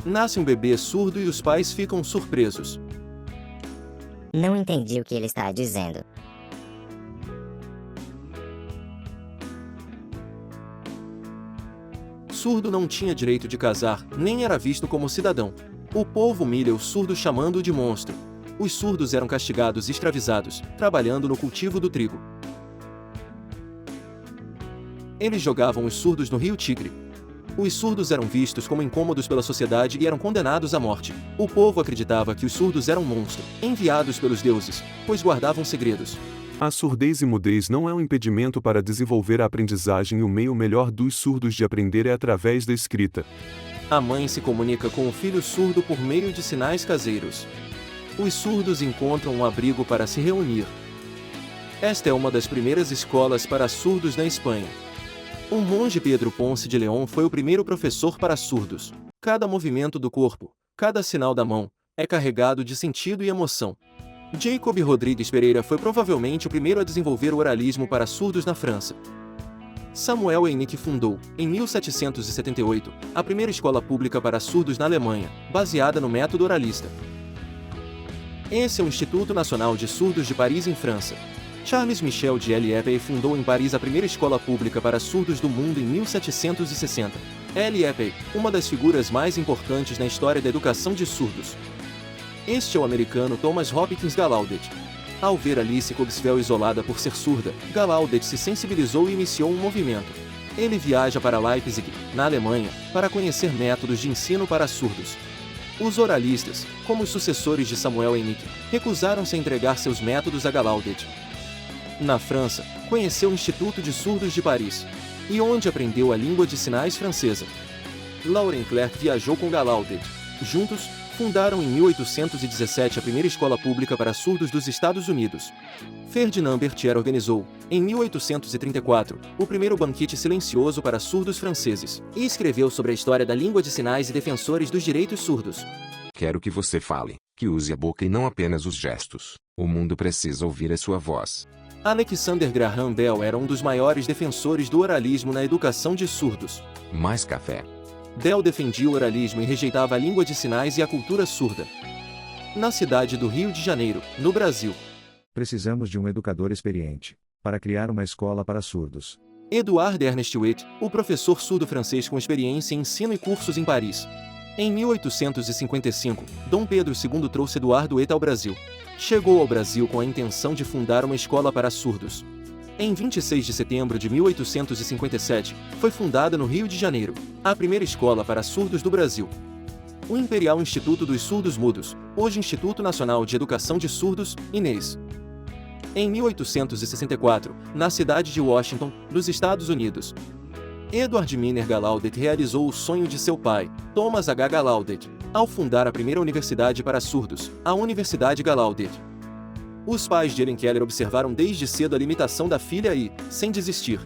Nasce um bebê surdo e os pais ficam surpresos. Não entendi o que ele está dizendo. Surdo não tinha direito de casar, nem era visto como cidadão. O povo humilha os surdos chamando-o de monstro. Os surdos eram castigados e escravizados, trabalhando no cultivo do trigo. Eles jogavam os surdos no rio Tigre. Os surdos eram vistos como incômodos pela sociedade e eram condenados à morte. O povo acreditava que os surdos eram monstros, enviados pelos deuses, pois guardavam segredos. A surdez e mudez não é um impedimento para desenvolver a aprendizagem e o meio melhor dos surdos de aprender é através da escrita. A mãe se comunica com o filho surdo por meio de sinais caseiros. Os surdos encontram um abrigo para se reunir. Esta é uma das primeiras escolas para surdos na Espanha. O monge Pedro Ponce de León foi o primeiro professor para surdos. Cada movimento do corpo, cada sinal da mão, é carregado de sentido e emoção. Jacob Rodrigues Pereira foi provavelmente o primeiro a desenvolver o oralismo para surdos na França. Samuel Eynick fundou, em 1778, a primeira escola pública para surdos na Alemanha, baseada no método oralista. Esse é o Instituto Nacional de Surdos de Paris, em França. Charles Michel de L'Épée fundou em Paris a primeira escola pública para surdos do mundo em 1760. L'Épée, uma das figuras mais importantes na história da educação de surdos. Este é o americano Thomas Hopkins Gallaudet. Ao ver Alice Cogswell isolada por ser surda, Gallaudet se sensibilizou e iniciou um movimento. Ele viaja para Leipzig, na Alemanha, para conhecer métodos de ensino para surdos. Os oralistas, como os sucessores de Samuel Eynick, recusaram-se a entregar seus métodos a Gallaudet. Na França, conheceu o Instituto de Surdos de Paris, e onde aprendeu a língua de sinais francesa. Lauren Clerc viajou com Gallaudet. Juntos, fundaram em 1817 a primeira escola pública para surdos dos Estados Unidos. Ferdinand Berthier organizou, em 1834, o primeiro banquete silencioso para surdos franceses, e escreveu sobre a história da língua de sinais e defensores dos direitos surdos. Quero que você fale, que use a boca e não apenas os gestos. O mundo precisa ouvir a sua voz. Alexander Graham Bell era um dos maiores defensores do oralismo na educação de surdos. Mais café. Bell defendia o oralismo e rejeitava a língua de sinais e a cultura surda. Na cidade do Rio de Janeiro, no Brasil, precisamos de um educador experiente para criar uma escola para surdos. Edouard Ernest Witt, o professor surdo francês com experiência em ensino e cursos em Paris. Em 1855, Dom Pedro II trouxe Eduardo Witt ao Brasil. Chegou ao Brasil com a intenção de fundar uma escola para surdos. Em 26 de setembro de 1857, foi fundada no Rio de Janeiro, a primeira escola para surdos do Brasil. O Imperial Instituto dos Surdos Mudos, hoje Instituto Nacional de Educação de Surdos, INES. Em 1864, na cidade de Washington, nos Estados Unidos, Edward Miner Gallaudet realizou o sonho de seu pai, Thomas H. Gallaudet, ao fundar a primeira universidade para surdos, a Universidade Gallaudet. Os pais de Helen Keller observaram desde cedo a limitação da filha e, sem desistir,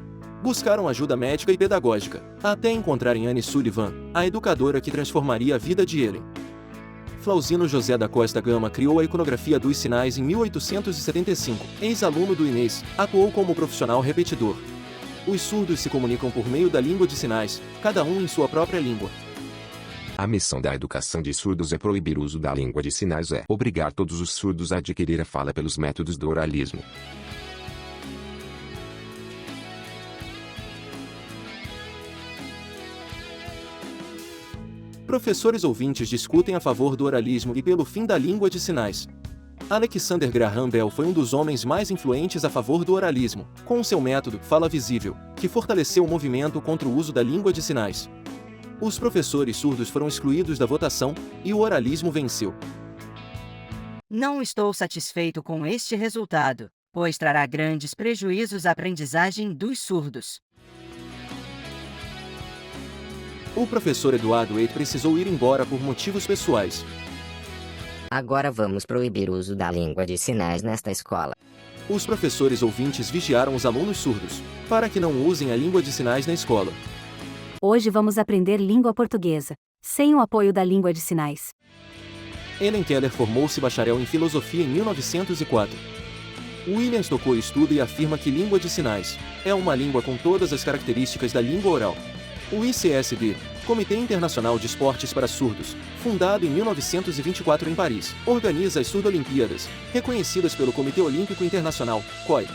buscaram ajuda médica e pedagógica, até encontrarem Anne Sullivan, a educadora que transformaria a vida de Helen. Flauzino José da Costa Gama criou a iconografia dos sinais em 1875. Ex-aluno do INES, atuou como profissional repetidor. Os surdos se comunicam por meio da língua de sinais, cada um em sua própria língua. A missão da educação de surdos é proibir o uso da língua de sinais, é obrigar todos os surdos a adquirir a fala pelos métodos do oralismo. Professores ouvintes discutem a favor do oralismo e pelo fim da língua de sinais. Alexander Graham Bell foi um dos homens mais influentes a favor do oralismo, com seu método Fala Visível, que fortaleceu o movimento contra o uso da língua de sinais. Os professores surdos foram excluídos da votação, e o oralismo venceu. Não estou satisfeito com este resultado, pois trará grandes prejuízos à aprendizagem dos surdos. O professor Eduardo Witt precisou ir embora por motivos pessoais. Agora vamos proibir o uso da língua de sinais nesta escola. Os professores ouvintes vigiaram os alunos surdos, para que não usem a língua de sinais na escola. Hoje vamos aprender língua portuguesa, sem o apoio da língua de sinais. Helen Keller formou-se bacharel em filosofia em 1904. Williams tocou o estudo e afirma que língua de sinais é uma língua com todas as características da língua oral. O ICSD Comitê Internacional de Esportes para Surdos, fundado em 1924 em Paris, organiza as Surdo-Olimpíadas, reconhecidas pelo Comitê Olímpico Internacional, COI.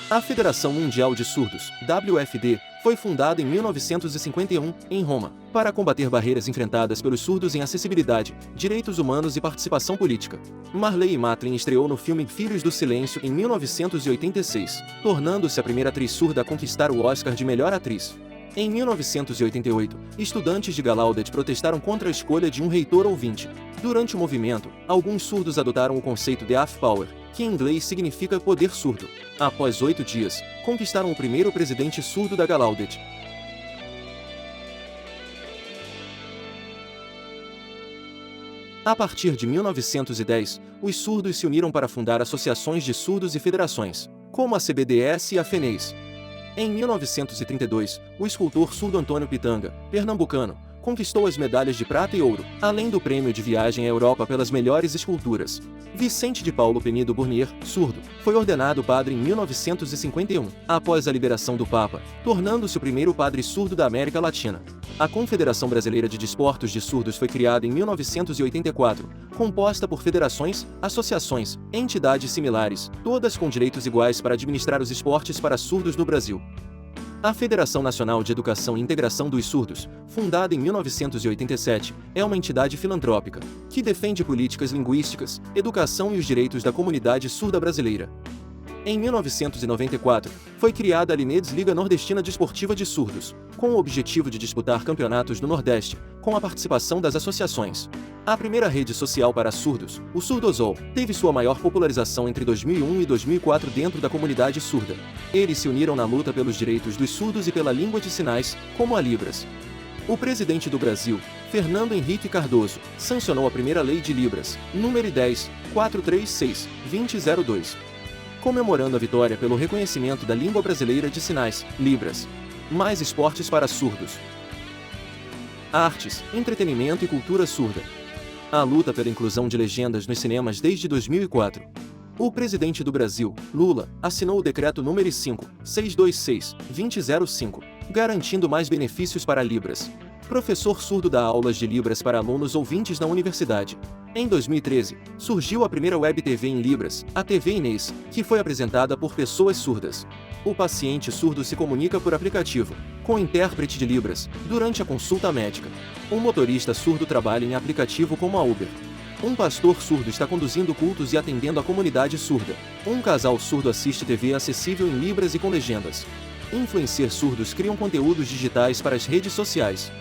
A Federação Mundial de Surdos, WFD, foi fundada em 1951, em Roma, para combater barreiras enfrentadas pelos surdos em acessibilidade, direitos humanos e participação política. Marley Matlin estreou no filme Filhos do Silêncio em 1986, tornando-se a primeira atriz surda a conquistar o Oscar de melhor atriz. Em 1988, estudantes de Gallaudet protestaram contra a escolha de um reitor ouvinte. Durante o movimento, alguns surdos adotaram o conceito de Deaf Power, que em inglês significa poder surdo. Após 8 dias, conquistaram o primeiro presidente surdo da Gallaudet. A partir de 1910, os surdos se uniram para fundar associações de surdos e federações, como a CBDS e a FENES. Em 1932, o escultor surdo Antônio Pitanga, pernambucano, conquistou as medalhas de prata e ouro, além do prêmio de viagem à Europa pelas melhores esculturas. Vicente de Paulo Penido Burnier, surdo, foi ordenado padre em 1951, após a liberação do Papa, tornando-se o primeiro padre surdo da América Latina. A Confederação Brasileira de Desportos de Surdos foi criada em 1984, composta por federações, associações, entidades similares, todas com direitos iguais para administrar os esportes para surdos no Brasil. A Federação Nacional de Educação e Integração dos Surdos, fundada em 1987, é uma entidade filantrópica, que defende políticas linguísticas, educação e os direitos da comunidade surda brasileira. Em 1994, foi criada a Linedes Liga Nordestina Desportiva de Surdos, com o objetivo de disputar campeonatos no Nordeste, com a participação das associações. A primeira rede social para surdos, o Surdosol, teve sua maior popularização entre 2001 e 2004 dentro da comunidade surda. Eles se uniram na luta pelos direitos dos surdos e pela língua de sinais, como a Libras. O presidente do Brasil, Fernando Henrique Cardoso, sancionou a primeira lei de Libras, número 10.436/2002. Comemorando a vitória pelo reconhecimento da língua brasileira de sinais, Libras. Mais esportes para surdos. Artes, entretenimento e cultura surda. A luta pela inclusão de legendas nos cinemas desde 2004. O presidente do Brasil, Lula, assinou o decreto número 5.626/2005, garantindo mais benefícios para Libras. Professor surdo dá aulas de Libras para alunos ouvintes na universidade. Em 2013, surgiu a primeira web TV em Libras, a TV Inês, que foi apresentada por pessoas surdas. O paciente surdo se comunica por aplicativo, com intérprete de Libras, durante a consulta médica. Um motorista surdo trabalha em aplicativo como a Uber. Um pastor surdo está conduzindo cultos e atendendo a comunidade surda. Um casal surdo assiste TV acessível em Libras e com legendas. Influencers surdos criam conteúdos digitais para as redes sociais.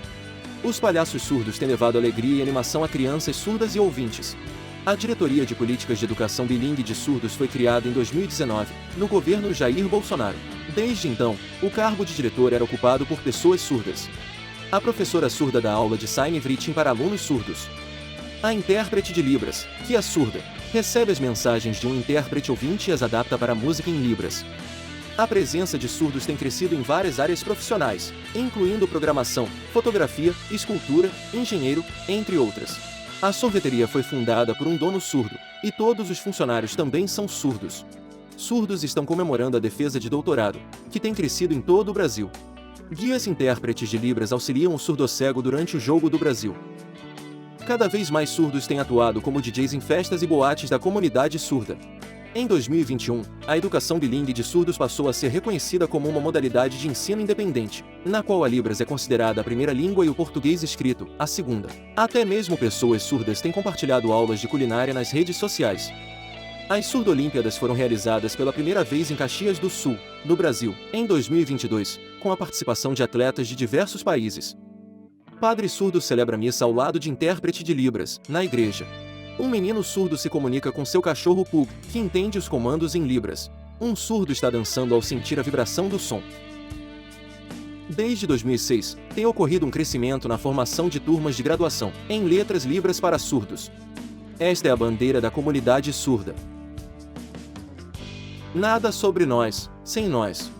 Os palhaços surdos têm levado alegria e animação a crianças surdas e ouvintes. A Diretoria de Políticas de Educação Bilingue de Surdos foi criada em 2019, no governo Jair Bolsonaro. Desde então, o cargo de diretor era ocupado por pessoas surdas. A professora surda dá aula de sign writing para alunos surdos. A intérprete de Libras, que é surda, recebe as mensagens de um intérprete ouvinte e as adapta para a música em Libras. A presença de surdos tem crescido em várias áreas profissionais, incluindo programação, fotografia, escultura, engenheiro, entre outras. A sorveteria foi fundada por um dono surdo, e todos os funcionários também são surdos. Surdos estão comemorando a defesa de doutorado, que tem crescido em todo o Brasil. Guias intérpretes de Libras auxiliam o surdo-cego durante o Jogo do Brasil. Cada vez mais surdos têm atuado como DJs em festas e boates da comunidade surda. Em 2021, a educação bilingue de surdos passou a ser reconhecida como uma modalidade de ensino independente, na qual a Libras é considerada a primeira língua e o português escrito, a segunda. Até mesmo pessoas surdas têm compartilhado aulas de culinária nas redes sociais. As Surdo-Olímpiadas foram realizadas pela primeira vez em Caxias do Sul, no Brasil, em 2022, com a participação de atletas de diversos países. Padre surdo celebra missa ao lado de intérprete de Libras, na igreja. Um menino surdo se comunica com seu cachorro Pug, que entende os comandos em Libras. Um surdo está dançando ao sentir a vibração do som. Desde 2006, tem ocorrido um crescimento na formação de turmas de graduação em letras Libras para surdos. Esta é a bandeira da comunidade surda. Nada sobre nós, sem nós.